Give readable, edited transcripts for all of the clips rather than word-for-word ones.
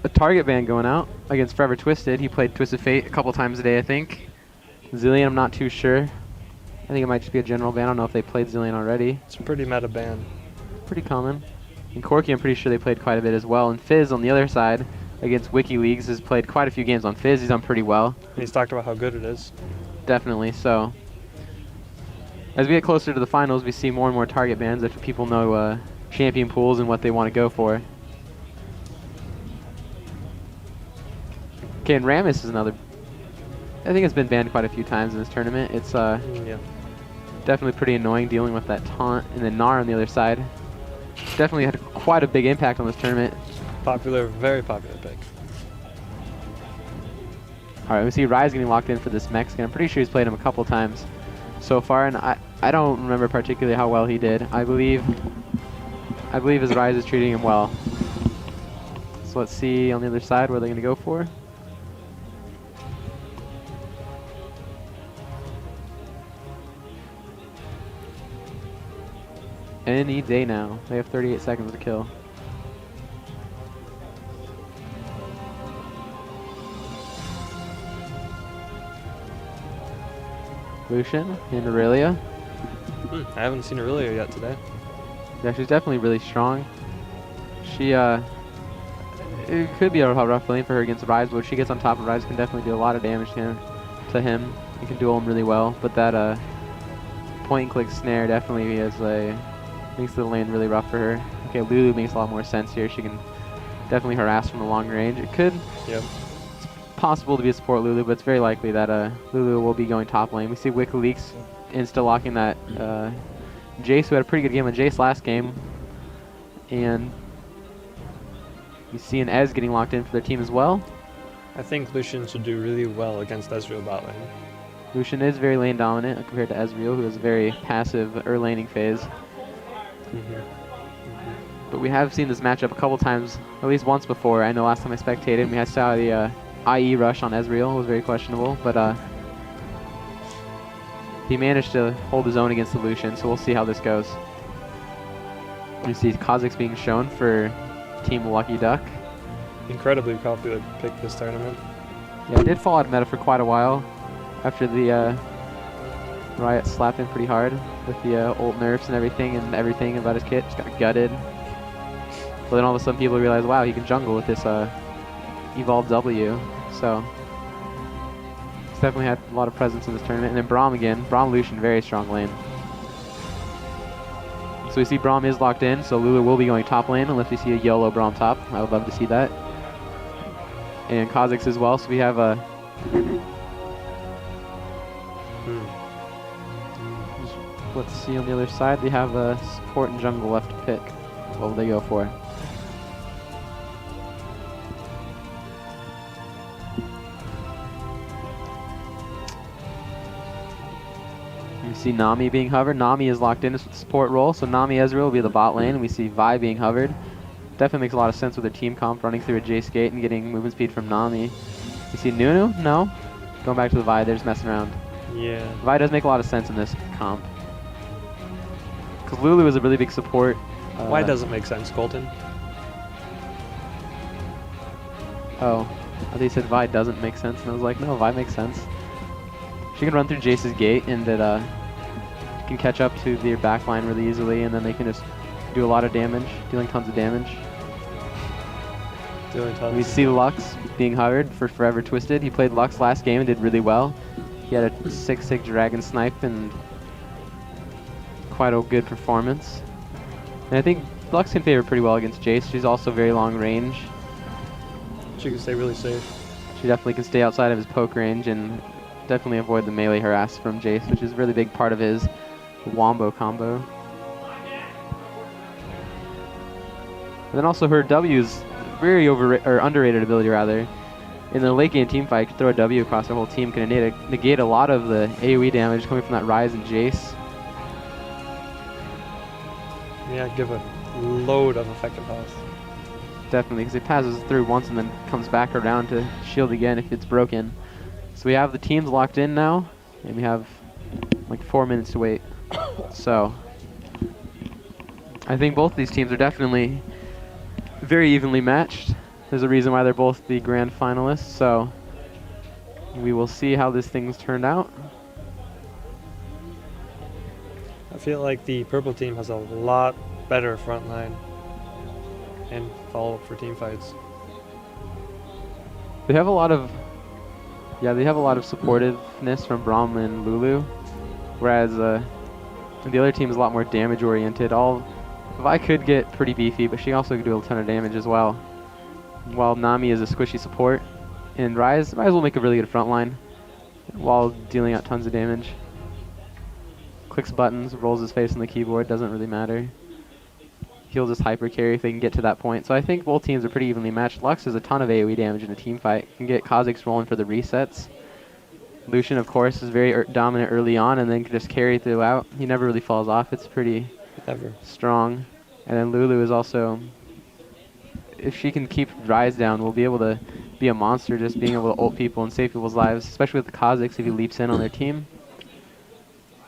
a target ban going out against Forever Twisted. He played Twisted Fate a couple times a day, I think. Zillion, I'm not too sure. I think it might just be a general ban. I don't know if they played Zillion already. It's a pretty meta ban. Pretty common. And Corky, I'm pretty sure they played quite a bit as well. And Fizz on the other side against WikiLeagues has played quite a few games on Fizz. He's done pretty well. And he's talked about how good it is. Definitely. So as we get closer to the finals, we see more and more target bans if people know champion pools and what they want to go for. Okay, and Rammus is another. I think it's been banned quite a few times in this tournament. It's Yeah. definitely pretty annoying dealing with that taunt. And then Gnar on the other side. Definitely had quite a big impact on this tournament. Popular, very popular pick. Alright, we see Rise getting locked in for this Mexican. I'm pretty sure he's played him a couple times so far, and I don't remember particularly how well he did. I believe his Rise is treating him well. So let's see on the other side where they're going to go for. Any day now. They have 38 seconds to kill. Lucian and Aurelia. I haven't seen Aurelia yet today. Yeah, she's definitely really strong. She, it could be a rough lane for her against Rise, but if she gets on top of Rise, can definitely do a lot of damage to him. He can duel him really well, but that point and click snare definitely makes the lane really rough for her. Okay, Lulu makes a lot more sense here. She can definitely harass from the long range. It could. Yep. Possible to be a support Lulu, but it's very likely that Lulu will be going top lane. We see WikiLeaks insta-locking that Jace, who had a pretty good game on Jace last game. And you see an Ez getting locked in for their team as well. I think Lucian should do really well against Ezreal bot lane. Lucian is very lane dominant compared to Ezreal, who is a very passive laning phase. But we have seen this matchup a couple times, at least once before. I know last time I spectated, we saw the IE rush on Ezreal. It was very questionable, but he managed to hold his own against the Lucian, so we'll see how this goes. You see Kha'Zix being shown for Team Lucky Duck. Incredibly popular pick this tournament. Yeah, it did fall out of meta for quite a while after the Riot slapped him pretty hard with the ult nerfs and everything about his kit. Just got gutted. But then all of a sudden people realize, wow, he can jungle with this Evolve W. So he's definitely had a lot of presence in this tournament. And then Braum again. Braum Lucian, very strong lane. So we see Braum is locked in, so Lulu will be going top lane unless we see a YOLO Braum top. I would love to see that. And Kha'Zix as well, so we have a... Let's see on the other side, they have a support and jungle left to pick. What will they go for? You see Nami being hovered. Nami is locked in as the support role, so Nami Ezreal will be the bot lane. We see Vi being hovered. Definitely makes a lot of sense with their team comp running through a Jace gate and getting movement speed from Nami. You see Nunu? No. Going back to the Vi, they're just messing around. Yeah. Vi does make a lot of sense in this comp. Because Lulu is a really big support. Why does it make sense, Colton? Oh, I think you said Vi doesn't make sense, and I was like, no, Vi makes sense. She can run through Jace's gate, and it can catch up to their backline really easily, and then they can just do a lot of damage, dealing tons of damage. We see Lux being hovered for Forever Twisted. He played Lux last game and did really well. He had a 6-6 Dragon Snipe and quite a good performance. And I think Lux can favor pretty well against Jace. She's also very long range. She can stay really safe. She definitely can stay outside of his poke range and definitely avoid the melee harass from Jace, which is a really big part of his wombo combo. And then also her W's very underrated ability rather. In the late game team fight, could throw a W across the whole team, can negate a lot of the AoE damage coming from that Rise and Jace. Yeah, give a load of effective health. Definitely, because it passes through once and then comes back around to shield again if it's broken. So we have the teams locked in now, and we have like 4 minutes to wait. So I think both these teams are definitely very evenly matched. There's a reason why they're both the grand finalists, so we will see how this thing's turned out. I feel like the purple team has a lot better front line and follow-up for team fights. They have a lot of, yeah, they have a lot of supportiveness from Braum and Lulu, whereas the other team is a lot more damage oriented. Vi could get pretty beefy, but she also could do a ton of damage as well. While Nami is a squishy support, and Rise will make a really good front line while dealing out tons of damage. Clicks buttons, rolls his face on the keyboard, doesn't really matter. He'll just hyper carry if they can get to that point. So I think both teams are pretty evenly matched. Lux has a ton of AoE damage in a team fight. Can get Kha'Zix rolling for the resets. Lucian, of course, is very dominant early on and then can just carry throughout. He never really falls off. It's pretty strong. And then Lulu is also, if she can keep Rise down, will be able to be a monster just being able to ult people and save people's lives, especially with the Kha'Zix if he leaps in on their team.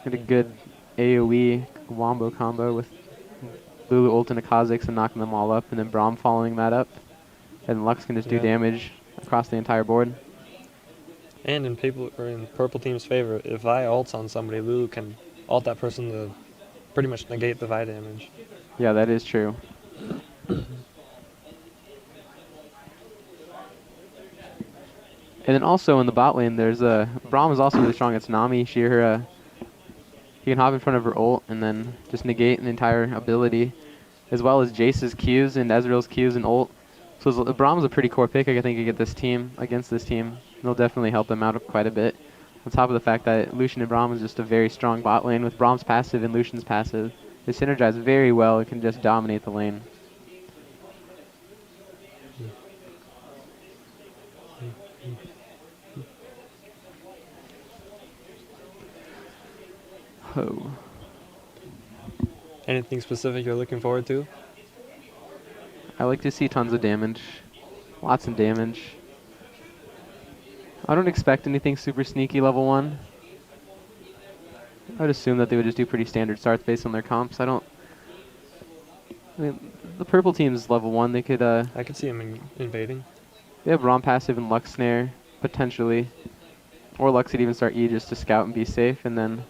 Get a good AoE wombo combo with Lulu ulting a Kha'Zix and knocking them all up, and then Braum following that up. And Lux can just do damage across the entire board. And in purple team's favor, if Vi ults on somebody, Lulu can ult that person to pretty much negate the Vi damage. Yeah, that is true. And then also in the bot lane, there's Braum is also really strong against Nami. He can hop in front of her ult and then just negate an entire ability, as well as Jace's Qs and Ezreal's Qs and ult. So Braum's a pretty core pick, I think, against this team. It'll definitely help them out quite a bit. On top of the fact that Lucian and Braum is just a very strong bot lane with Braum's passive and Lucian's passive. They synergize very well and can just dominate the lane. Oh. Anything specific you're looking forward to? I like to see tons of damage. Lots of damage. I don't expect anything super sneaky level 1. I would assume that they would just do pretty standard starts based on their comps. I mean, the purple team's level 1. They could I could see them invading. They have Braum passive and Lux Snare, potentially. Or Lux could even start E just to scout and be safe, and then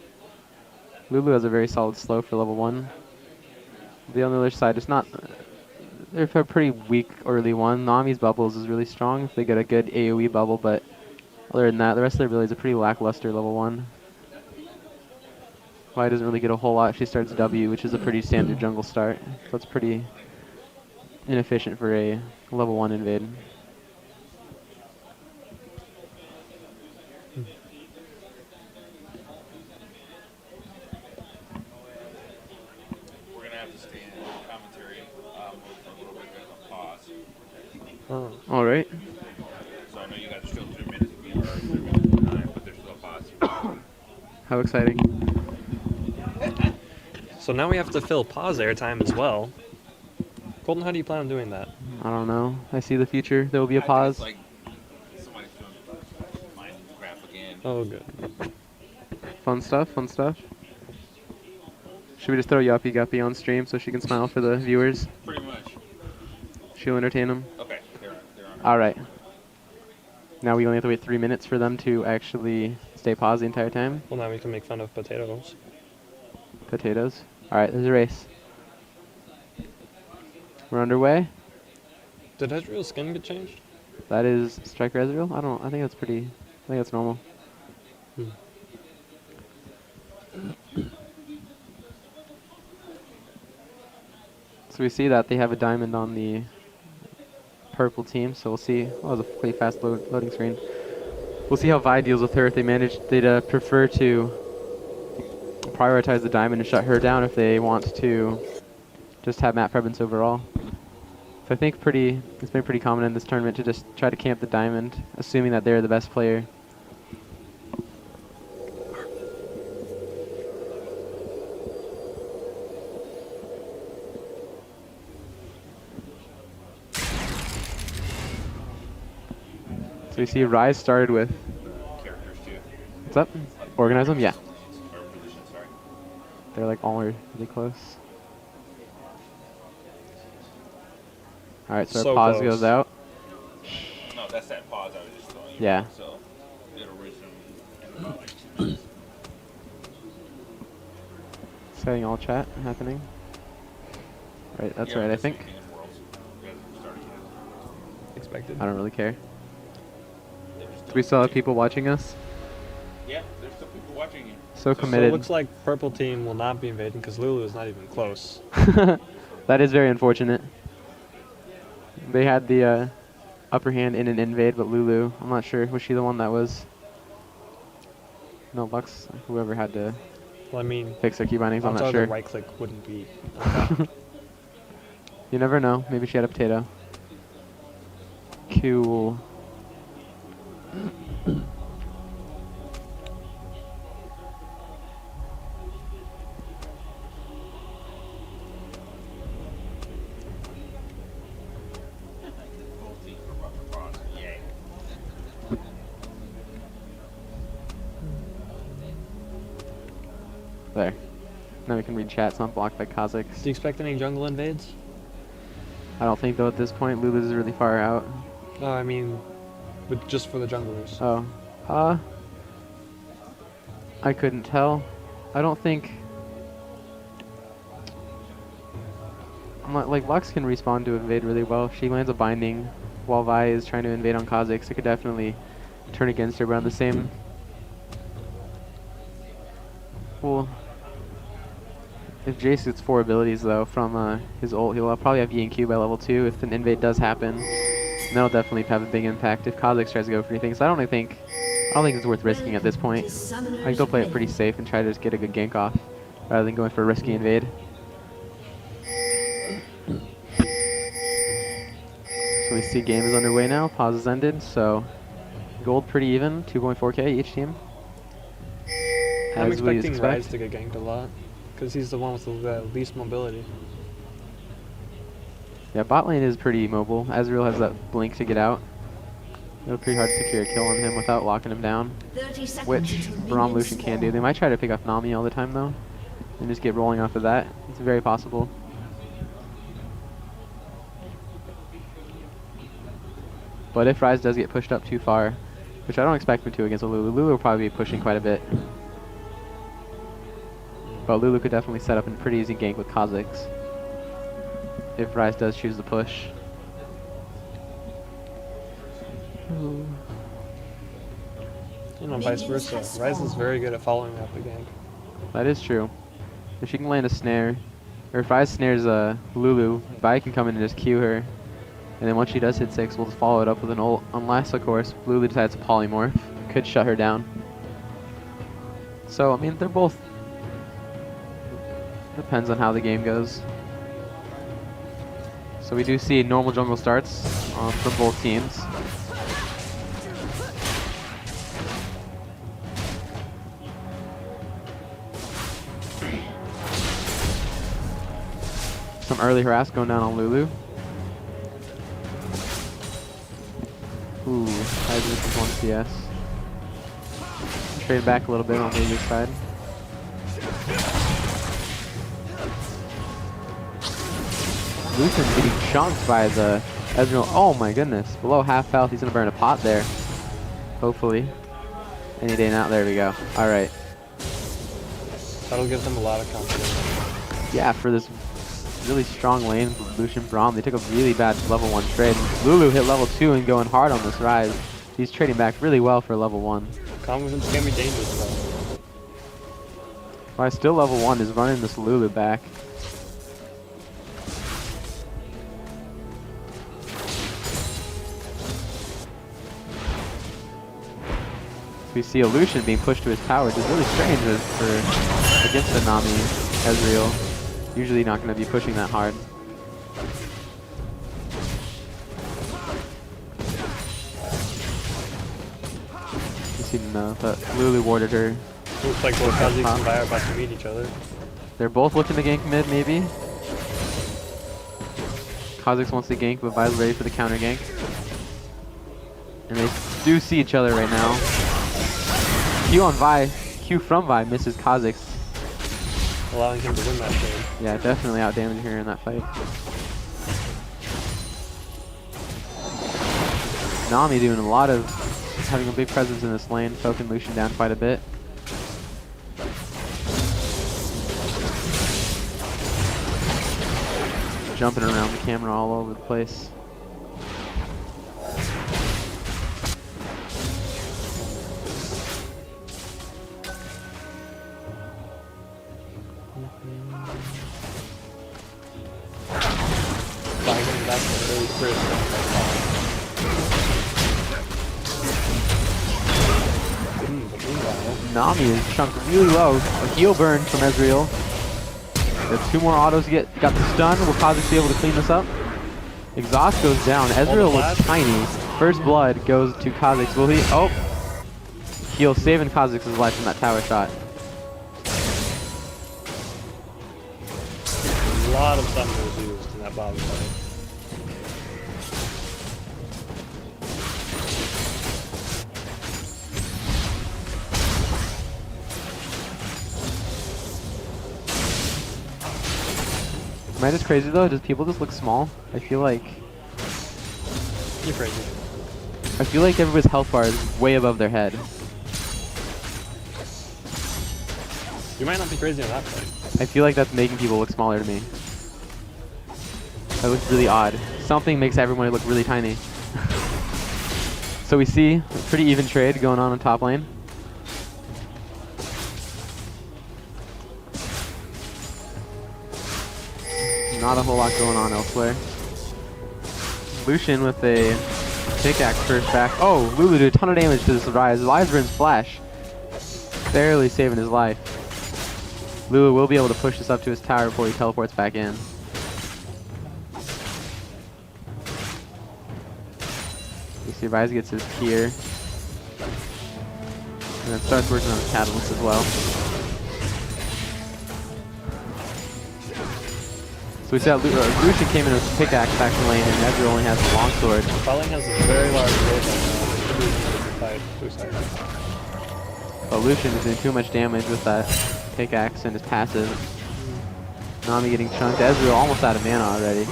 Lulu has a very solid slow for level 1. On the other side, it's not... They're a pretty weak early one. Nami's bubbles is really strong if they get a good AoE bubble, but other than that, the rest of their abilities are pretty lackluster level 1. Vi doesn't really get a whole lot. She starts W, which is a pretty standard jungle start. So it's pretty inefficient for a level 1 invade. All right. So I know you guys are still 3 minutes of game, or 3 minutes of time, but there's still a pause. How exciting. So now we have to fill pause airtime as well. Colton, how do you plan on doing that? I don't know. I see the future. There will be a pause. Like somebody's doing Minecraft again. Oh, good. Fun stuff, fun stuff. Should we just throw Yuppie Guppy on stream so she can smile for the viewers? Pretty much. She'll entertain them. Okay, they're on. All right. Now we only have to wait 3 minutes for them to actually stay paused the entire time. Well, now we can make fun of potatoes. Potatoes. All right, there's a race. We're underway. Did Ezreal's skin get changed? That is Striker Ezreal. I think that's normal. So we see that they have a diamond on the purple team, so we'll see. Oh, that was a pretty fast loading screen. We'll see how Vi deals with her. If they'd prefer to prioritize the diamond and shut her down if they want to just have map preference overall. So I think it's been pretty common in this tournament to just try to camp the diamond, assuming that they're the best player. So you see Rise started with... Characters too. What's up? Organize them? Yeah. Or positions, sorry. They're like all really close. Alright, so our pause close. goes out. that's that pause I was just throwing. Yeah. So it'll resume in about like 2 minutes. Setting all chat happening. Right, that's right, I think. Expected. I don't really care. Do we still have people watching us? Yeah, there's still people watching you. So So it committed. looks like purple team will not be invading because Lulu is not even close. That is very unfortunate. They had the upper hand in an invade, but Lulu, I'm not sure. Was she the one that was? No, Lux, whoever had to Well, I mean, fix their key bindings, I'm odds not are sure. the right click wouldn't be. Okay. You never know. Maybe she had a potato. Cool. Both teams are about to pause. Yay. There. Now we can read chat. It's not blocked by Do Kazakhs. you expect any jungle invades? I don't think though at this point. Lulu's is really far out. No, I mean, but just for the junglers. Oh. I couldn't tell. I don't think. I'm not, like, Lux can respawn to invade really well. She lands a binding while Vi is trying to invade on Kazakhs. It could definitely turn against her, but on the same. Well, if Jace gets 4 abilities though from his ult, he'll probably have E and Q by level 2 if an invade does happen. And that'll definitely have a big impact if Kazakhs tries to go for anything. So I don't think it's worth risking at this point. I think they'll play it pretty safe and try to just get a good gank off rather than going for a risky invade. So we see game is underway now. Pause is ended. So gold pretty even. 2.4k each team. I'm As we expecting expect. Rise to get ganked a lot because he's the one with the least mobility. Yeah, bot lane is pretty mobile. Azrael has that blink to get out. It'll be pretty hard to secure a kill on him without locking him down, 30 seconds which until Braum minions Lucian can do. spawn. They might try to pick up Nami all the time though, and just get rolling off of that. It's very possible. But if Ryze does get pushed up too far, which I don't expect him to against a Lulu, Lulu will probably be pushing quite a bit. But Lulu could definitely set up a pretty easy gank with Kazakhs if Ryze does choose to push. You know, vice versa. Rise is very good at following up the gank. That is true. If she can land a snare, or if Ryze snares Lulu, Vi can come in and just Q her. And then once she does hit 6, we'll just follow it up with an ult. Unless, of course, Lulu decides to polymorph. Could shut her down. So, I mean, they're both... Depends on how the game goes. So we do see normal jungle starts from both teams. Some early harass going down on Lulu. Ooh, Isaac is 1 CS. Trade back a little bit on Lulu's side. Lucian getting chunked by the Ezreal. Oh my goodness, below half health. He's gonna burn a pot there. Hopefully. Any day now. There we go. Alright. That'll give them a lot of confidence. Yeah, for this really strong lane from Lucian Braum, they took a really bad level 1 trade. Lulu hit level 2 and going hard on this Rise. He's trading back really well for level 1. Confidence can be dangerous though. Rise still level 1 is running this Lulu back. We see a Lucian being pushed to his tower, which is really strange against a Nami Ezreal. Usually not going to be pushing that hard. You see that Lulu warded her. Looks like both Kha'Zix and Vi are about to meet each other. They're both looking to gank mid, maybe. Kazakhs wants to gank, but Vi's ready for the counter gank. And they do see each other right now. Q on Vi, Q from Vi misses Kazakhs. Allowing him to win that trade. Yeah, definitely out damaging her in that fight. Nami doing a lot of, having a big presence in this lane, poking Lucian down quite a bit. Jumping around the camera all over the place. Nami is chunked really low. A heal burn from Ezreal. There's 2 more autos got the stun. Will Kha'Zix be able to clean this up? Exhaust goes down. Ezreal looks tiny. First blood goes to Kha'Zix. Will he? Oh! Heal saving Kha'Zix's life from that tower shot. A lot of summoners used in that bottom fight. Am I just crazy though? Does people just look small? I feel like You're crazy. I feel like everybody's health bar is way above their head. You might not be crazy on that fight. I feel like that's making people look smaller to me. That looks really odd. Something makes everyone look really tiny. So we see a pretty even trade going on top lane. Not a whole lot going on elsewhere. Lucian with a pickaxe first back. Oh, Lulu did a ton of damage to this Ryze. Ryze's flash. Barely saving his life. Lulu will be able to push this up to his tower before he teleports back in. You see Ryze gets his tier. And then starts working on his catalyst as well. So we see that Lucian came in with a pickaxe back in lane, and Ezreal only has a longsword. Falling has a very large rate right now. But Lucian is doing too much damage with that pickaxe and his passive. Nami getting chunked. Ezreal almost out of mana already.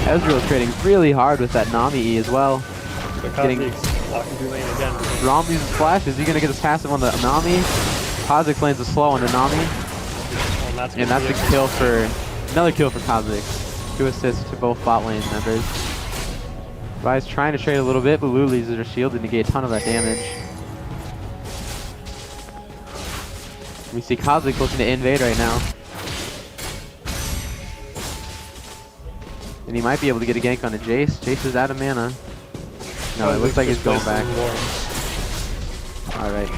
Ezreal's trading really hard with that Nami E as well. Getting walking through lane again. Rom uses flash. Is he going to get his passive on the Nami? Kha'Zix lanes a slow on the Nami. And that's a kill for, another kill for Kha'Zix. 2 assists to both bot lane members. Ryze trying to trade a little bit, but Lulu uses her shield to negate a ton of that damage. We see Kha'Zix looking to invade right now. And he might be able to get a gank on a Jace. Jace is out of mana. No, it looks like he's going back. Alright.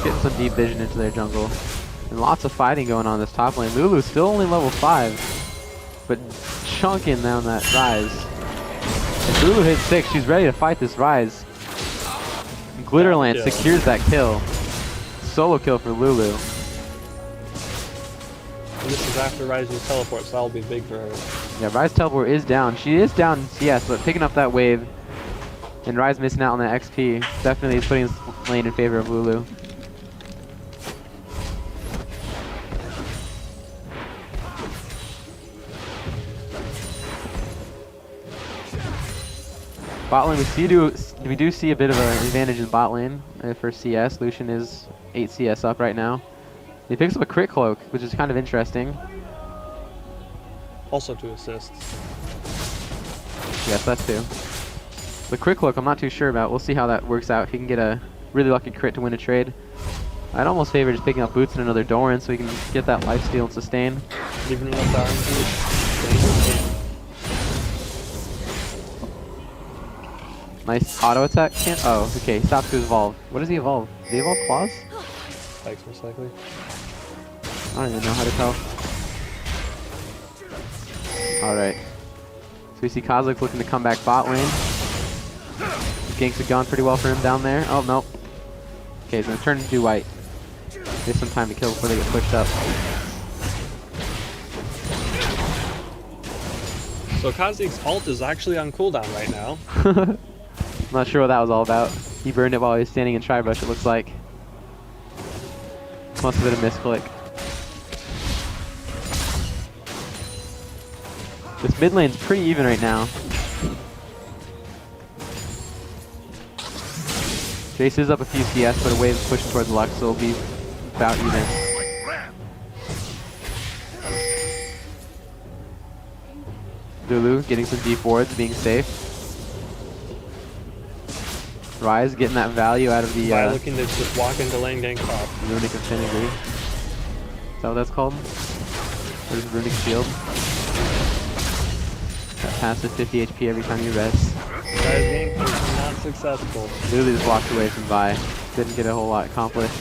Getting some deep vision into their jungle. And lots of fighting going on this top lane. Lulu's still only level 5, but chunking down that Ryze. If Lulu hits 6, she's ready to fight this Ryze. Glitterlance secures that kill. Solo kill for Lulu. And this is after Ryze's teleport, so that'll be big for her. Yeah, Ryze teleport is down. She is down in CS, but picking up that wave. And Ryze missing out on that XP. Definitely is putting his lane in favor of Lulu. Bot lane, we do see a bit of an advantage in bot lane for CS. Lucian is 8 CS up right now. He picks up a crit cloak, which is kind of interesting. Also 2 assists. Yes, that's 2. The crit cloak I'm not too sure about. We'll see how that works out. If he can get a really lucky crit to win a trade. I'd almost favor just picking up boots and another Doran so he can get that lifesteal and sustain. Even with RNG. Nice auto attack. Can't. Oh, okay. He stops to evolve. What does he evolve? Does he evolve claws? Spikes most likely. I don't even know how to tell. Alright. So we see Kha'Zix looking to come back bot lane. Ganks have gone pretty well for him down there. Oh, nope. Okay, he's going to turn into white. There's some time to kill before they get pushed up. So Kha'Zix's ult is actually on cooldown right now. I'm not sure what that was all about. He burned it while he was standing in Tribush, it looks like. Must have been a misclick. This mid lane's pretty even right now. Jace is up a few CS, but a wave is pushing towards Lux, so it'll be about even. Lulu getting some deep wards, being safe. Rise getting that value out of the looking to just walk into lane gank top. Runic Affinity. Is that what that's called? What is Runic Shield? That passive 50 HP every time you rest. Rise gank was not successful. Literally just walked away from Vi. Didn't get a whole lot accomplished.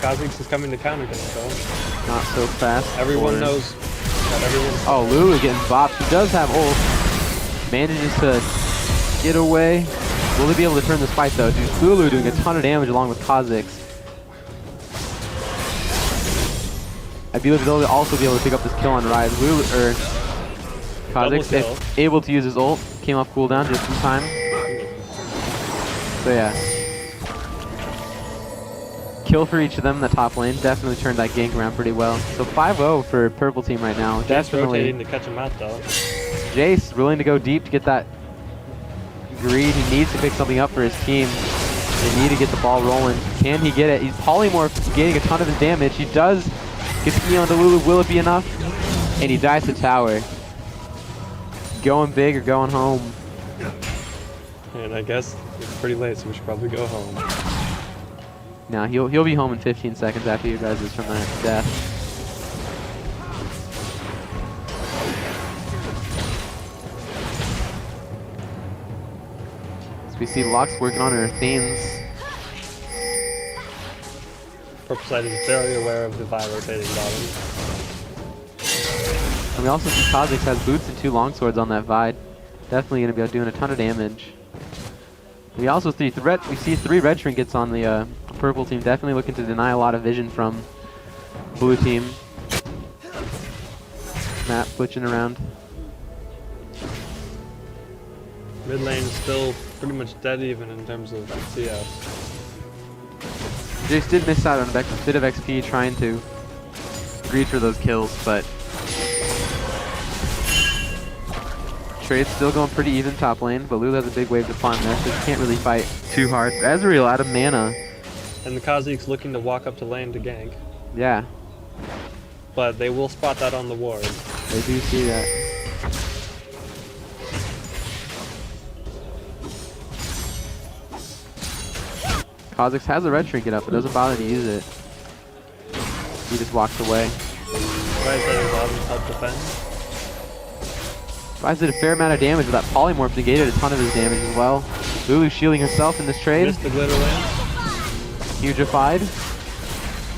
Kha'Zix is coming to counter gank though. Not so fast. Everyone for- knows that everyone's Oh, Lulu getting bopped. She does have ult. Manages to get away. Will they be able to turn this fight though? Dude, Lulu doing a ton of damage along with Kha'Zix. I believe they'll also be able to pick up this kill on Rise. Lulu, or Kha'Zix, kill. if able to use his ult, came off cooldown just in time. So yeah. Kill for each of them in the top lane. Definitely turned that gank around pretty well. So 5-0 for purple team right now. Jace Definitely. rotating to catch him out though. Jace willing to go deep to get that greed. He needs to pick something up for his team. They need to get the ball rolling. Can he get it? He's polymorph, getting a ton of his damage. He does get the knee onto Lulu. Will it be enough? And he dies to tower. Going big or going home. And I guess it's pretty late, so we should probably go home. Now he'll be home in 15 seconds after you guys is from that death. So we see Lux working on her themes. Purple side is very aware of the Vi rotating bottom. And we also see Kha'Zix has boots and 2 longswords on that Vi. Definitely going to be doing a ton of damage. We also see 3 red trinkets on the purple team. Definitely looking to deny a lot of vision from blue team. Map switching around. Mid lane is still pretty much dead even in terms of CS. Jace did miss out on a bit of XP trying to reach for those kills, but trade's still going pretty even top lane, but Lulu has a big wave to farm there, so he can't really fight too hard. Ezreal out of mana. And the Kha'Zix looking to walk up to lane to gank. Yeah, But they will spot that on the ward. they do see that. Kha'Zix has a red trinket up, but doesn't bother to use it. He just walks away. Right there, bottom help defend. Rise did a fair amount of damage, but that polymorph negated a ton of his damage as well. Lulu shielding herself in this trade. Missed the glitter lane. Hugified.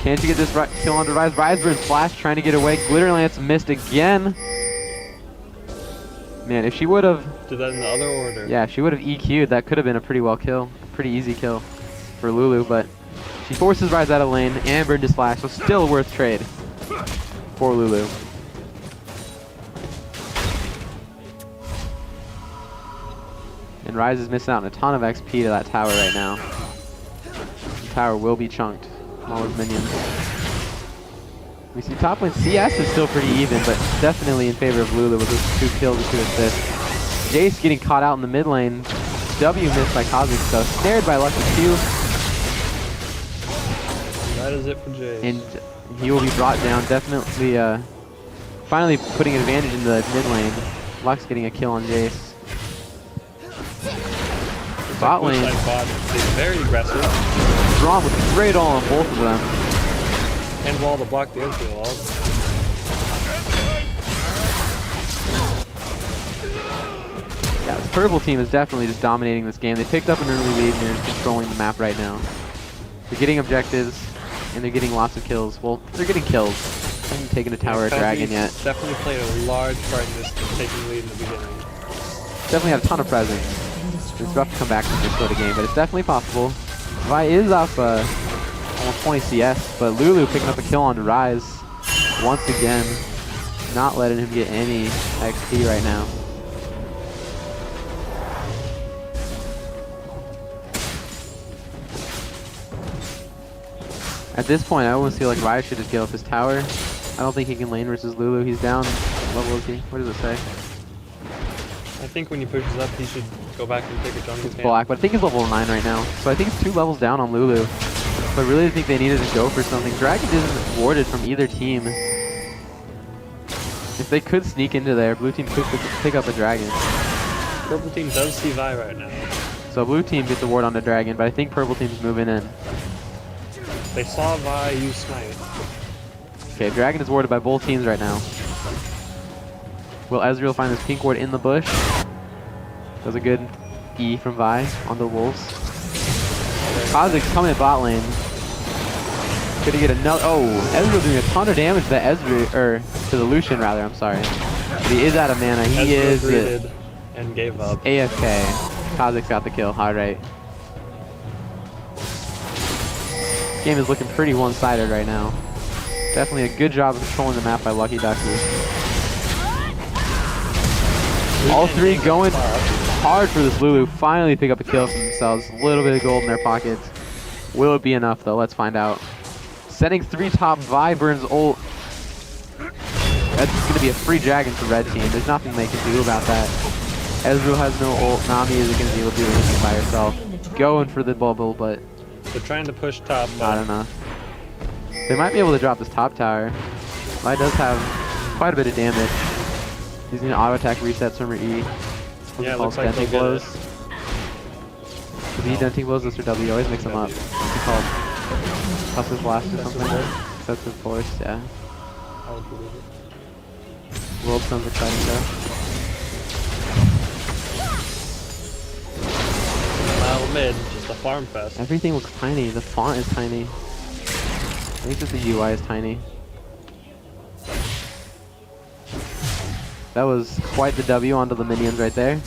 Can't you get this kill onto Rise? Rise burns flash, trying to get away. Glitter Lance missed again. Man, if she would have, Did that in the other order. yeah, if she would have EQ'd, that could have been a pretty well kill. Pretty easy kill for Lulu, but she forces Rise out of lane and burned his flash, so still worth trade for Lulu. And Rise is missing out on a ton of XP to that tower right now. The tower will be chunked from all his minions. We see top lane CS is still pretty even, but definitely in favor of Lulu with those 2 kills and 2 assists. Jace getting caught out in the mid lane. W missed by Kha'Zix though. Snared by Lucky Q. That is it for Jace. And he will be brought down. Definitely finally putting an advantage in the mid lane. Lux getting a kill on Jace. Bot lane. Bot is very aggressive. Drawn with a great ult on both of them. And wall to block the Ezreal ult. Yeah, the purple team is definitely just dominating this game. They picked up an early lead and they're just controlling the map right now. They're getting objectives and they're getting lots of kills. Well, they're getting kills. They haven't taken a tower or dragon yet. Definitely played a large part in this taking lead in the beginning. Definitely had a ton of presence. It's rough to come back from this sort of game, but it's definitely possible. Vi is up almost 20 CS, but Lulu picking up a kill on Rise once again. Not letting him get any XP right now. At this point, I almost feel like Rise should just get off his tower. I don't think he can lane versus Lulu. He's down. What level is he? What does it say? I think when he pushes up, he should go back and take a jungle It's camp. black, but I think he's level 9 right now. So I think it's 2 levels down on Lulu. But I really think they needed to go for something. Dragon isn't warded from either team. If they could sneak into there, blue team could pick up a dragon. Purple team does see Vi right now. So blue team gets a ward on the dragon, but I think purple team's moving in. They saw Vi use Smite. Okay, dragon is warded by both teams right now. Will Ezreal find this pink ward in the bush? Does a good E from Vi on the wolves. Kha'Zix's coming at bot lane. Could he get another? Oh, Ezreal doing a ton of damage to the Ezreal, or to the Lucian rather. I'm sorry. But he is out of mana. He Ezreal is greeted and gave up. AFK. Kha'Zix got the kill. All right. This game is looking pretty one-sided right now. Definitely a good job of controlling the map by Lucky Ducky. All three going hard for this Lulu. Finally pick up a kill for themselves. A little bit of gold in their pockets. Will it be enough though? Let's find out. Setting 3 top, Vi burns ult. That's going to be a free dragon for red team. There's nothing they can do about that. Ezreal has no ult. Nami isn't going to be able to do anything by herself. Going for the bubble, but They're trying to push top. not enough. They might be able to drop this top tower. Vi does have quite a bit of damage. He's going to auto attack resets from her E. Yeah, it looks like denting they'll blows. get Is he denting blows? This or W? Always mix them up. What's it called? Passive blast or something? Excessive force, yeah. I would believe it. World sounds exciting though. Mile mid, just a farm fest. Everything looks tiny. The font is tiny. I think just the UI is tiny. That was quite the W onto the minions right there.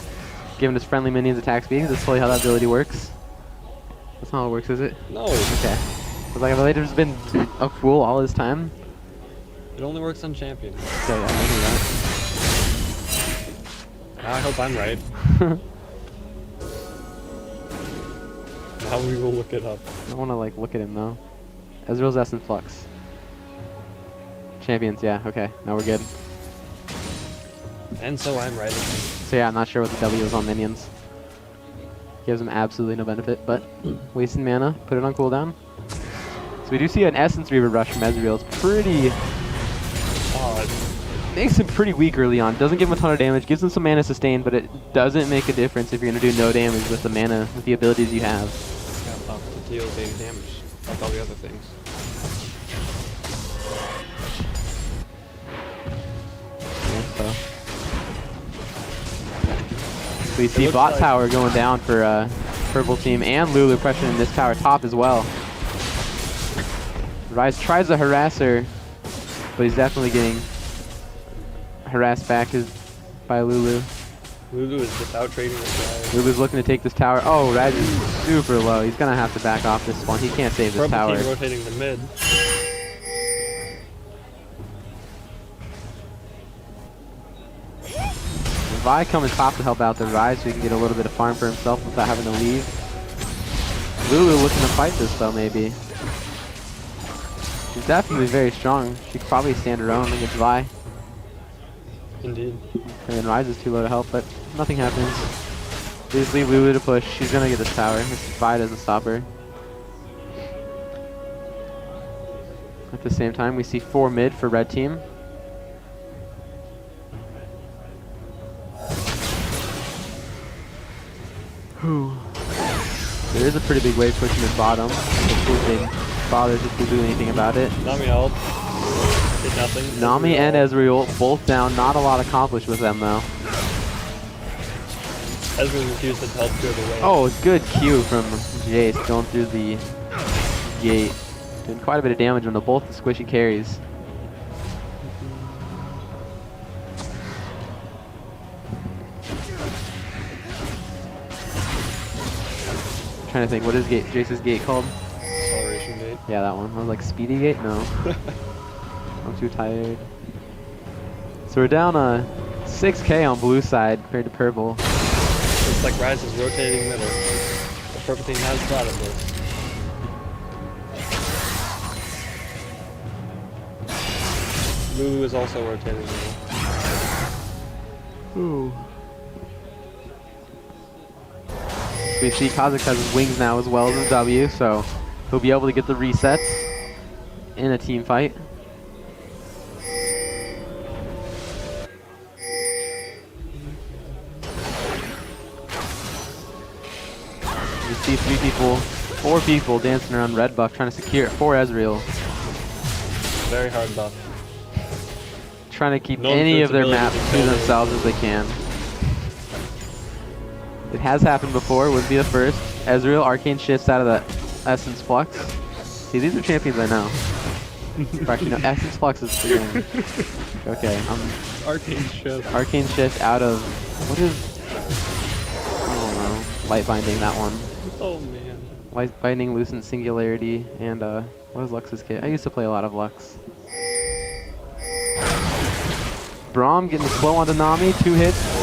Giving his friendly minions attack speed. That's totally how that ability works. That's not how it works, is it? No, Okay. I was like, have they just been a fool all this time? it only works on champion. Okay, yeah, I knew that. I hope I'm right. Now we will look it up. I don't want to like look at him though. Ezreal's S in flux. Champions, yeah, okay. Now we're good. And so I'm right. So yeah, I'm not sure what the W is on minions. Gives them absolutely no benefit, but wasting mana, put it on cooldown. So we do see an Essence Reaver rush from Ezreal. It's pretty... makes him pretty weak early on. Doesn't give him a ton of damage, gives him some mana sustain, but it doesn't make a difference if you're going to do no damage with the mana, with the abilities you have. Got buff to deal daily damage, like all the other things. Yeah, so we see looks bot like- tower going down for purple team, and Lulu pressuring this tower top as well. Rise tries to harass her, but he's definitely getting harassed back by Lulu. Lulu is just out trading with guys. Lulu's looking to take this tower. Oh, Raz is super low. He's gonna have to back off this one. He can't save this Purple tower. team rotating the mid. Vi coming top to help out the Rise so he can get a little bit of farm for himself without having to leave. Lulu looking to fight this though, maybe. She's definitely very strong. She could probably stand her own against Vi. Indeed. And then Rise is too low to help, but nothing happens. They just leave Lulu to push. She's gonna get this tower. If Vi doesn't stop her. At the same time, we see 4 mid for red team. There is a pretty big wave pushing his bottom. Let's see if they bother to do anything about it. Nami ult. Did nothing. Nami and Ezreal both down. Not a lot accomplished with them though. Ezreal refused to help clear the way. Oh, good Q from Jace going through the gate. Doing quite a bit of damage on both the squishy carries. Trying to think, what is Jace's gate called? Acceleration gate. Yeah, that one. I was like, Speedy Gate? No. I'm too tired. So we're down 6k on blue side compared to purple. Looks like Rise is rotating middle. The purple team has thought of this. Lulu is also rotating. Ooh. We see Kha'Zix has his wings now as well as his W, so he'll be able to get the resets in a team fight. You see 4 people dancing around red buff trying to secure it for Ezreal. Very hard buff. Trying to keep Known any for of their its ability maps to to kill themselves as they can. It has happened before, wouldn't be the first. Ezreal, Arcane shifts out of that Essence Flux. See, these are champions I know. Actually, no, Essence Flux is the game. Okay, Arcane shift. Arcane shift out of, what is, I don't know, Light Binding, that one. Oh man. Light Binding, Lucent Singularity, and what is Lux's kit? I used to play a lot of Lux. Braum getting the slow onto Nami, 2 hits.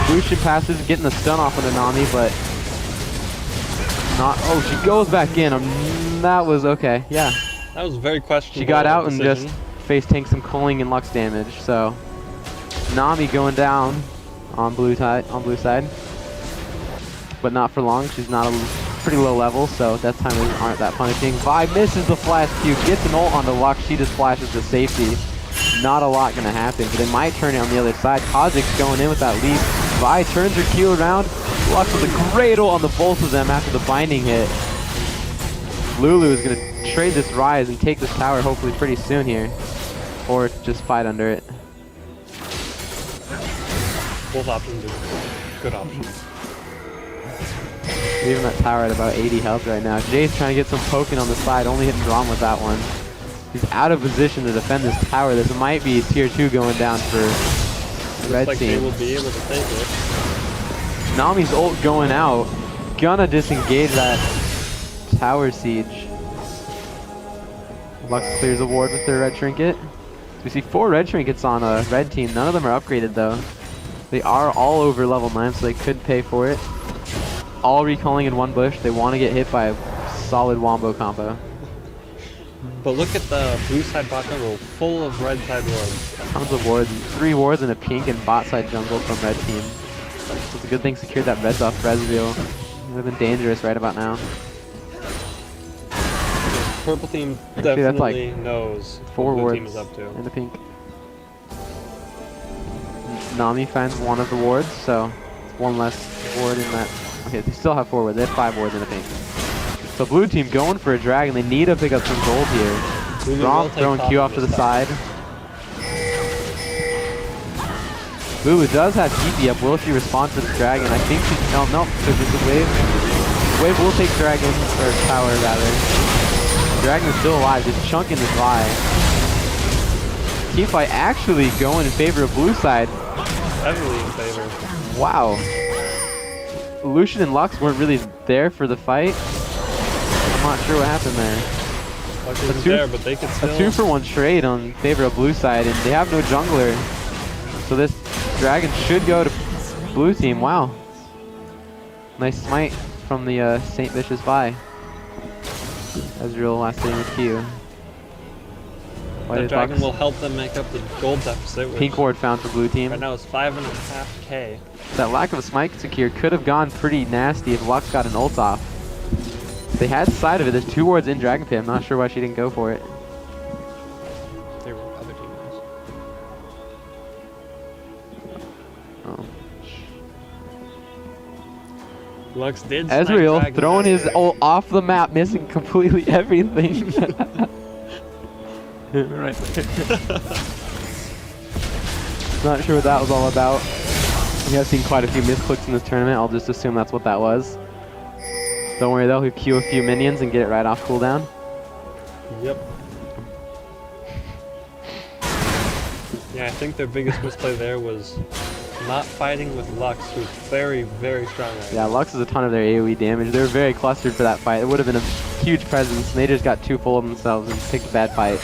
Lucian passes, getting the stun off onto Nami, but not, oh, she goes back in. That was okay, yeah. That was very questionable. She got out and decision. just face tanked some culling and Lux damage, so Nami going down on blue side, but not for long. She's not a pretty low level, so death timers aren't that punishing. Vi misses the flash Q, gets an ult onto Lux. She just flashes to safety. Not a lot gonna happen, but they might turn it on the other side. Kha'Zix going in with that leap. Vi turns her Q around. Lux with a great ult on the both of them after the binding hit. Lulu is gonna trade this Rise and take this tower hopefully pretty soon here, or just fight under it. Both options are good options. Leaving that tower at about 80 health right now. Jay's trying to get some poking on the side, only hitting Braum with that one. He's out of position to defend this tower. This might be tier 2 going down for red Looks like team. they will be able to take it. Nami's ult going out. Gonna disengage that tower siege. Lux clears a ward with their red trinket. We see 4 red trinkets on a red team. None of them are upgraded though. They are all over level 9, so they could pay for it. All recalling in one bush. They want to get hit by a solid wombo combo. But look at the blue side bot jungle, full of red side wards. Tons of wards. 3 wards and a pink and bot side jungle from red team. It's a good thing secured that red buff for Ezreal. It would have been dangerous right about now. Purple team Actually, that's like definitely knows 4 what blue wards team is up to. in the pink. Nami finds one of the wards, so it's 1 less ward in that. Okay, they still have 4 wards. They have 5 wards in the pink. So blue team going for a dragon. They need to pick up some gold here. Braum throwing Q off to the side. Lulu does have TP up. Will she respond to the dragon? I think she, no, because it's a wave. Wave will take dragon, or tower rather. Dragon is still alive, just chunking this Vi. Team fight actually going in favor of blue side. Heavily in favor. Wow. Lucian and Lux weren't really there for the fight. I'm not sure what happened there. Lux isn't there, but they could still. A 2-for-1 trade on favor of blue side, and they have no jungler. So this dragon should go to blue team. Wow. Nice smite from the St. Vicious Vi. Ezreal last hitting with Q. The dragon will help them make up the gold deficit. Pink ward found for blue team. Right now it's 5.5k. That lack of a smite secure could have gone pretty nasty if Lux got an ult off. They had sight of it. There's 2 wards in Dragon Pit. I'm not sure why she didn't go for it. They were other teams. Oh. Lux did. Ezreal throwing his ult off the map, missing completely everything. Right there. Not sure what that was all about. We have seen quite a few misclicks in this tournament. I'll just assume that's what that was. Don't worry though, he'll queue a few minions and get it right off cooldown. Yep. Yeah, I think their biggest misplay there was not fighting with Lux, who's very, very strong right Yeah, now. Lux is a ton of their AoE damage. They were very clustered for that fight. It would have been a huge presence, and they just got too full of themselves and picked a bad fight.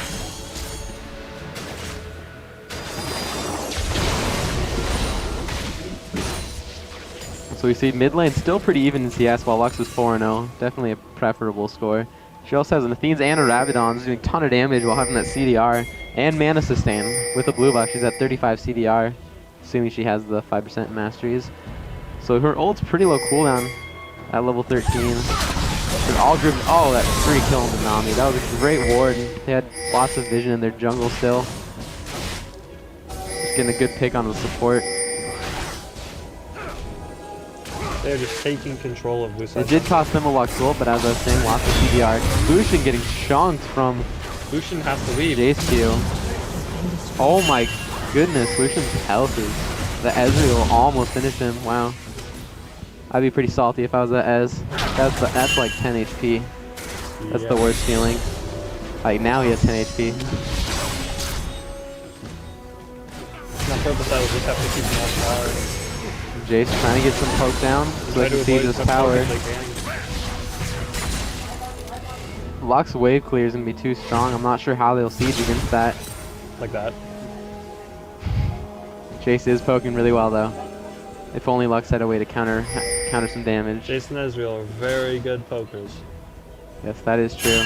So we see mid lane still pretty even in CS, while Lux is 4-0. Definitely a preferable score. She also has an Athenes and a Rabadon's doing a ton of damage while having that CDR. And mana sustain. With the blue buff, she's at 35 CDR, assuming she has the 5% masteries. So her ult's pretty low cooldown at level 13. And all groups, oh, that free kill on the Nami. That was a great ward. They had lots of vision in their jungle still. Just getting a good pick on the support. They're just taking control of blue side. It did cost them a Lux ult, but as I was saying, lots of CDR. Lucian getting chunked from Lucian has to leave. Jace Q. Oh my goodness, Lucian's healthy. The Ezreal almost finished him. Wow. I'd be pretty salty if I was that Ez. That's like 10 HP. That's the worst feeling. Like now he has 10 HP. On purpose, I will just have to keep him on power. Jace trying to get some poke down so Try they to can siege avoid his as much power. poke as they can. Lux wave clear is going to be too strong. I'm not sure how they'll siege against that. Like that. Jace is poking really well though. If only Lux had a way to counter some damage. Jason and Ezreal are very good pokers. Yes, that is true.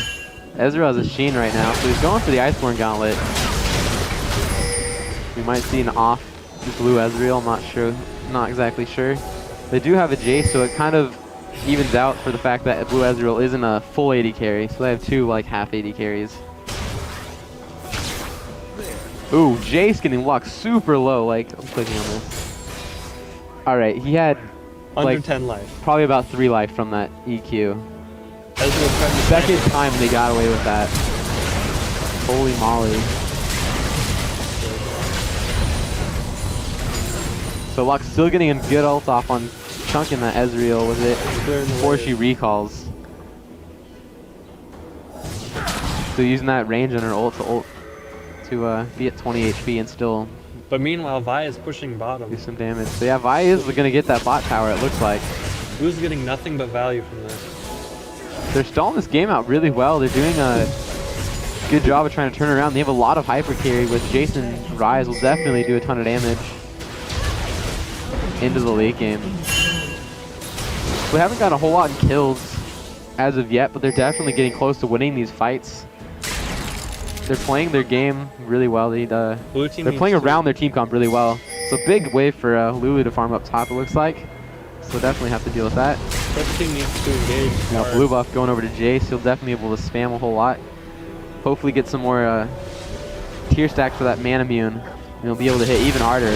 Ezreal has a Sheen right now, so he's going for the Iceborne Gauntlet. We might see an off blue Ezreal, I'm not sure. Not exactly sure. They do have a Jace, so it kind of evens out for the fact that blue Ezreal isn't a full AD carry, so they have two like half AD carries. Ooh, Jace getting Lux super low, like, I'm clicking on this. Alright, he had Under like 10 life. probably about 3 life from that EQ. Ezreal tried to Second time they got away with that. Holy moly. So Lux still getting a good ult off on chunking that Ezreal with it before she recalls. So using that range on her ult to be at 20 HP and still But meanwhile, Vi is pushing bottom. do some damage. So yeah, Vi is gonna get that bot tower, it looks like. Who's getting nothing but value from this? They're stalling this game out really well. They're doing a good job of trying to turn around. They have a lot of hyper carry with Jason Rise will definitely do a ton of damage into the late game. We haven't got a whole lot in kills as of yet, but they're definitely getting close to winning these fights. They're playing their game really well. They're playing around their team comp really well. So big wave for Lulu to farm up top, it looks like. So definitely have to deal with that. First team needs to engage. Now blue buff going over to Jace. He'll definitely be able to spam a whole lot. Hopefully get some more tier stack for that man immune. And he'll be able to hit even harder.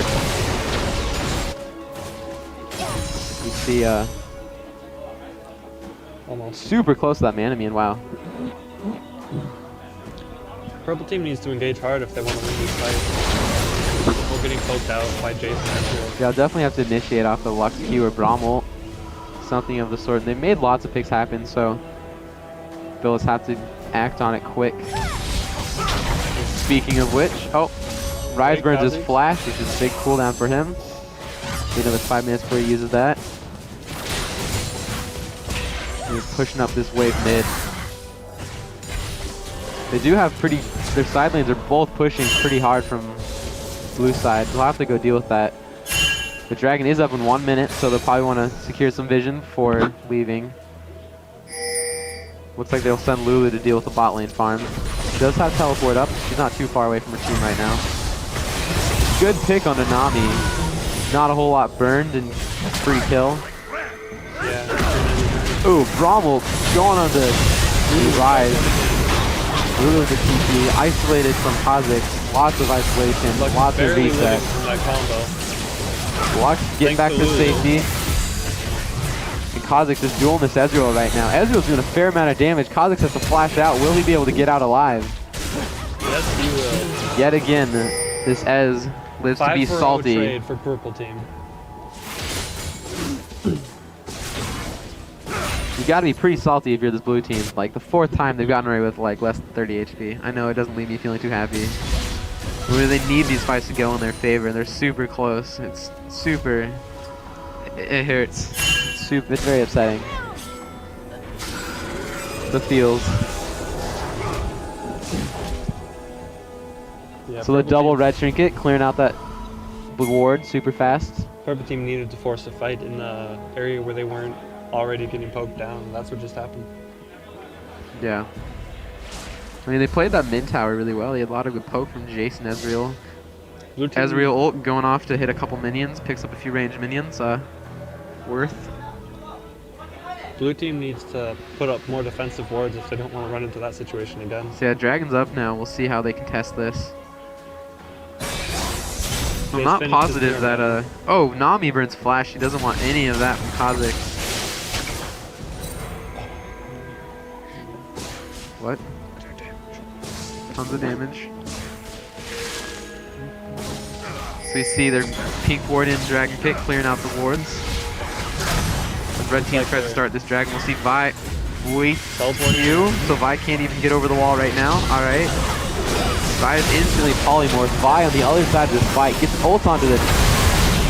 You see Almost. super close to that man immune. Wow. Purple team needs to engage hard if they want to win these fights. We're getting poked out by Jason and Ezreal. Yeah, I'll definitely have to initiate off the Lux Q or Braum, something of the sort. They made lots of picks happen, so they'll just have to act on it quick. Speaking of which, oh, Rise burns his flash, which is a big cooldown for him. Need another 5 minutes before he uses that. He's pushing up this wave mid. They do have their side lanes are both pushing pretty hard from blue side. We'll have to go deal with that. The dragon is up in 1 minute, so they'll probably want to secure some vision before leaving. Looks like they'll send Lulu to deal with the bot lane farm. She does have teleport up. She's not too far away from her team right now. Good pick on Nami. Not a whole lot burned and free kill. Yeah. Ooh, Brommel going on to Rise. Lulu with the TP, isolated from Kha'Zix. Lots of isolation, Lux lots of barely reset. living from that combo. Lux getting back to safety. And Kha'Zix is dueling this Ezreal right now. Ezreal's doing a fair amount of damage. Kha'Zix has to flash out. Will he be able to get out alive? Yes, he will. Yet again, this Ez lives to be 5-for-0 salty. trade for purple team. You gotta be pretty salty if you're this blue team. Like the 4th time they've gotten away with like less than 30 HP. I know it doesn't leave me feeling too happy. They need these fights to go in their favor. They're super close. It's super. It hurts. It's very upsetting. The feels. Yeah, So the purple double team- red trinket, clearing out that blue ward super fast. Purple team needed to force a fight in the area where they weren't already getting poked down. That's what just happened. Yeah. I mean, they played that mid tower really well. They had a lot of good poke from Jason Ezreal. Blue team, Ezreal ult going off to hit a couple minions, picks up a few ranged minions. Worth. Blue team needs to put up more defensive wards if they don't want to run into that situation again. So yeah, Dragon's up now. We'll see how they contest this. I'm They not spin into positive zero. that, oh, Nami burns flash. She doesn't want any of that from Kha'Zix. What? Tons of damage. So we see their pink ward in Dragon Pit clearing out the wards. As red team tries to start this dragon, we'll see Vi waits Teleporting. you, so Vi can't even get over the wall right now. Alright. Vi is instantly polymorph. Vi on the other side of this fight gets ult onto this.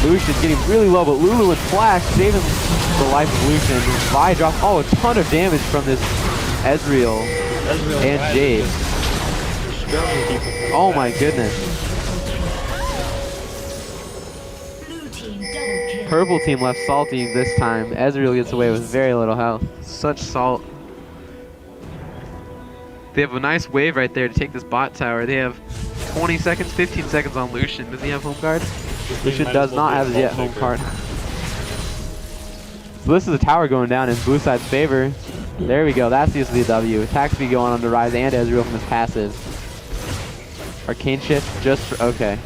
Lucian getting really low, but Lulu and Flash saving the life of Lucian. Vi drops a ton of damage from this Ezreal and Riot Jade. is just destroying people from Oh the my back. goodness. Blue team double kill. Purple team left salty this time. Ezreal gets away with very little health. Such salt. They have a nice wave right there to take this bot tower. They have 20 seconds, 15 seconds on Lucian. Does he have home guard? Lucian might does as well not be a have yet vault home taker. card. So this is a tower going down in blue side's favor. There we go. That's usually a W. Attack speed going on to Rise and Ezreal from his passive. Arcane shift just for, okay.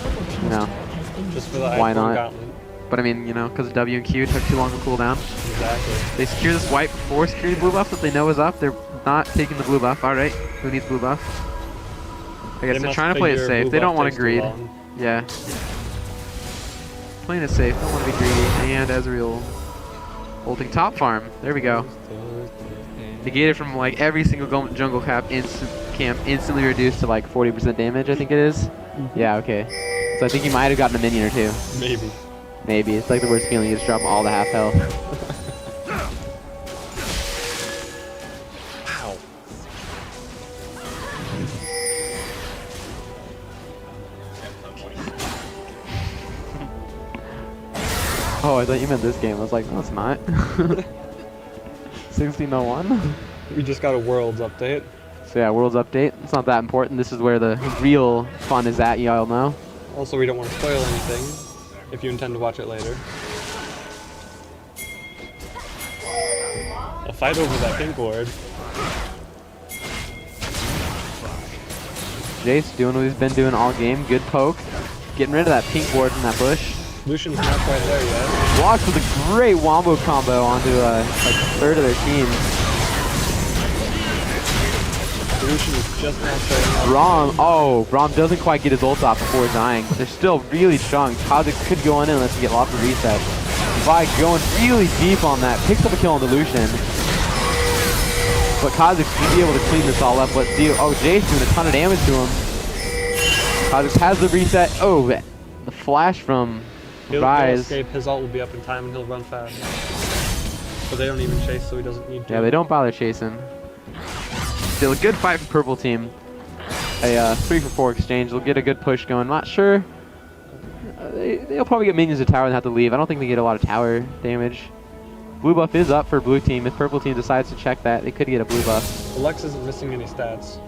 Purple team's No. turret has been Just for the Why Iceborne not? Gauntlet. But I mean, you know, because W and Q took too long to cool down. Exactly. They secure this white before security blue buff that they know is up. They're not taking the blue buff. All right, who needs blue buff? I guess they're must trying to play it figure safe. blue They don't buff want takes to too greed. long. Yeah. Playing it safe. Don't want to be greedy. And Ezreal holding top farm. There we go. Negated from like every single jungle camp instantly reduced to like 40% damage. I think it is. Yeah. Okay. So I think you might have gotten a minion or two. Maybe. Maybe. It's like the worst feeling. You just drop all the half health. Ow. Oh, I thought you meant this game. I was like, no, it's not. 1601. We just got a Worlds update. So yeah, Worlds update. It's not that important. This is where the real fun is at, y'all know. Also, we don't want to spoil anything if you intend to watch it later. A fight over that pink ward. Jace doing what he's been doing all game. Good poke. Getting rid of that pink ward from that bush. Lucian's not quite there yet. Blocks with a great wombo combo onto like a third of their team. Lucian is just now showing up. Braum doesn't quite get his ult off before dying. They're still really strong. Kha'Zix could go in unless you get lots of resets. Vi going really deep on that. Picks up a kill on the Lucian. But Kha'Zix should be able to clean this all up. Let's see. Oh, Jace doing a ton of damage to him. Kha'Zix has the reset. Oh, the flash from He'll Rise. escape. His ult will be up in time and he'll run fast. But they don't even chase, so he doesn't need to. Yeah, they don't bother chasing. Still a good fight for purple team. A 3-for-4 exchange. They'll get a good push going. Not sure. They'll probably get minions to tower and have to leave. I don't think they get a lot of tower damage. Blue buff is up for blue team. If purple team decides to check that, they could get a blue buff. Alex isn't missing any stats.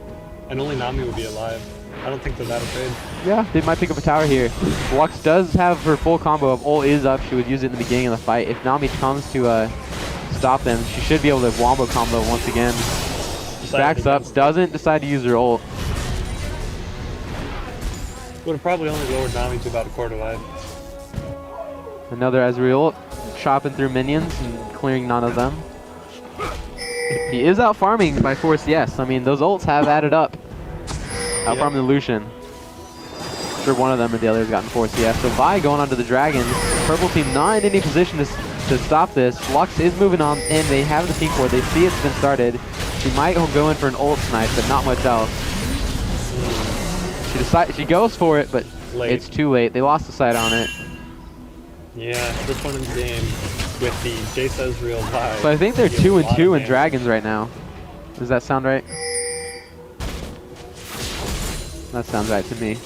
And only Nami would be alive. I don't think they're that afraid. Yeah, they might pick up a tower here. Lux does have her full combo of ult is up. She would use it in the beginning of the fight. If Nami comes to stop them, she should be able to wombo combo once again. Backs up, doesn't decide to use her ult. Would have probably only lowered Nami to about a quarter life. Another Ezreal ult, chopping through minions and clearing none of them. He is out farming by force, yes. I mean, those ults have added up. Out farming the Lucian. Sure, one of them or the other has gotten force, yes. So Vi going onto the dragon. Purple team not in any position to stop this. Lux is moving on in. They have the pink ward. They see it's been started. She might go in for an ult snipe, but not much else. She goes for it, but Late. it's too late. They lost the sight on it. Yeah, this one in the game with the Jace Ezreal vibe. So I think they're deals 2 a and lot 2 of in damage. dragons right now. Does that sound right? That sounds right to me.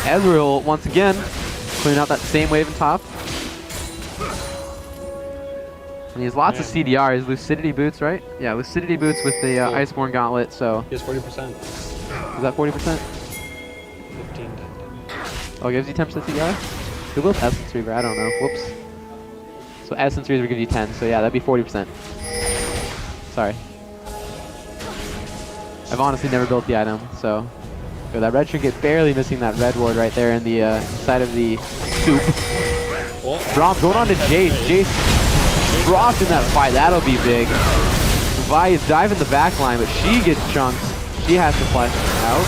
Ezreal once again clean out that same wave in top. And he has lots of Man. CDR. His Lucidity boots, right? Yeah, Lucidity boots with the Cool. Iceborne Gauntlet. So He has 40%. is that 40%? 15. Oh, it gives you 10% CDR? Who built Essence Reaver? I don't know. Whoops. So Essence Reaver gives you 10. So yeah, that'd be 40%. Sorry. I've honestly never built the item, so. Yo, that red trinket barely missing that red ward right there in the side of the soup. Well, Braum going on to Jace. Jace dropped in that fight. That'll be big. Vi is diving the back line, but she gets chunked. She has to flash out.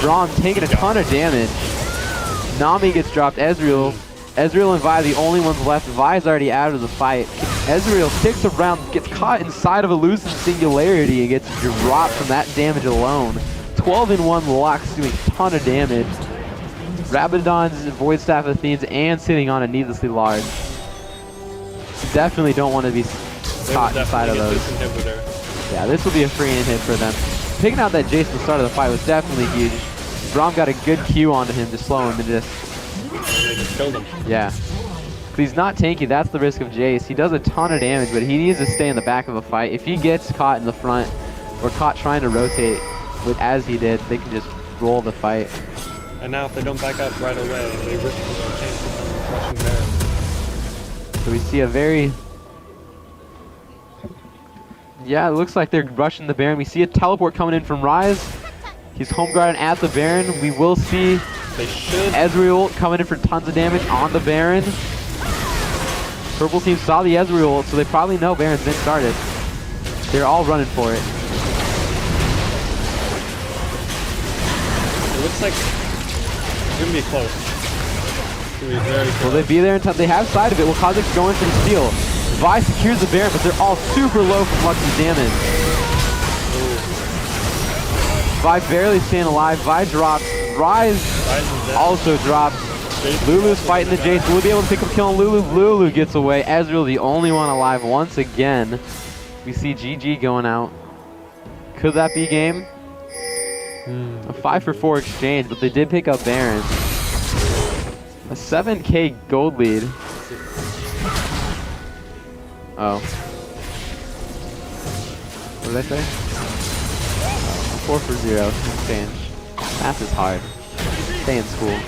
Braum taking a ton of damage. Nami gets dropped. Ezreal and Vi are the only ones left. Vi's already out of the fight. Ezreal sticks around, gets caught inside of a Lucid Singularity and gets dropped from that damage alone. 12-in-1 Lux doing a ton of damage. Rabadon's Void Staff of Fiends and sitting on a needlessly large. Definitely don't want to be caught inside of those. Yeah, this will be a free hit for them. Picking out that Jace at the start of the fight was definitely huge. Braum got a good Q onto him to slow him and just... They just killed him. Yeah. If he's not tanky, that's the risk of Jace. He does a ton of damage, but he needs to stay in the back of a fight. If he gets caught in the front or caught trying to rotate with as he did, they can just roll the fight. And now if they don't back up right away, they risk their chance of rushing there. So we see a very... Yeah, it looks like they're rushing the Baron. We see a teleport coming in from Ryze. He's home guarding at the Baron. We will see They should. Ezreal coming in for tons of damage on the Baron. Purple team saw the Ezreal, so they probably know Baron's been started. They're all running for it. It looks like it's going to be close. It's going to be very close. Will they be there until they have sight of it? Will Kha'Zix go in for the steal? Vi secures the Baron, but they're all super low from Lux's damage. Vi barely staying alive. Vi drops. Ryze also drops. Lulu's fighting the Jace. Will we be able to pick up kill on Lulu? Lulu gets away. Ezreal the only one alive once again. We see GG going out. Could that be game? A 5-for-4 exchange, but they did pick up Baron. A 7k gold lead. Oh. What did I say? 4-for-0 exchange. Math is hard. Stay in school.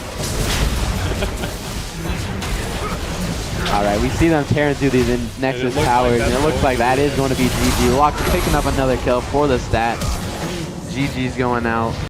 Alright, we see them tearing through these Nexus towers, and it looks like that is going to be GG. Lux picking up another kill for the stats. GG's going out.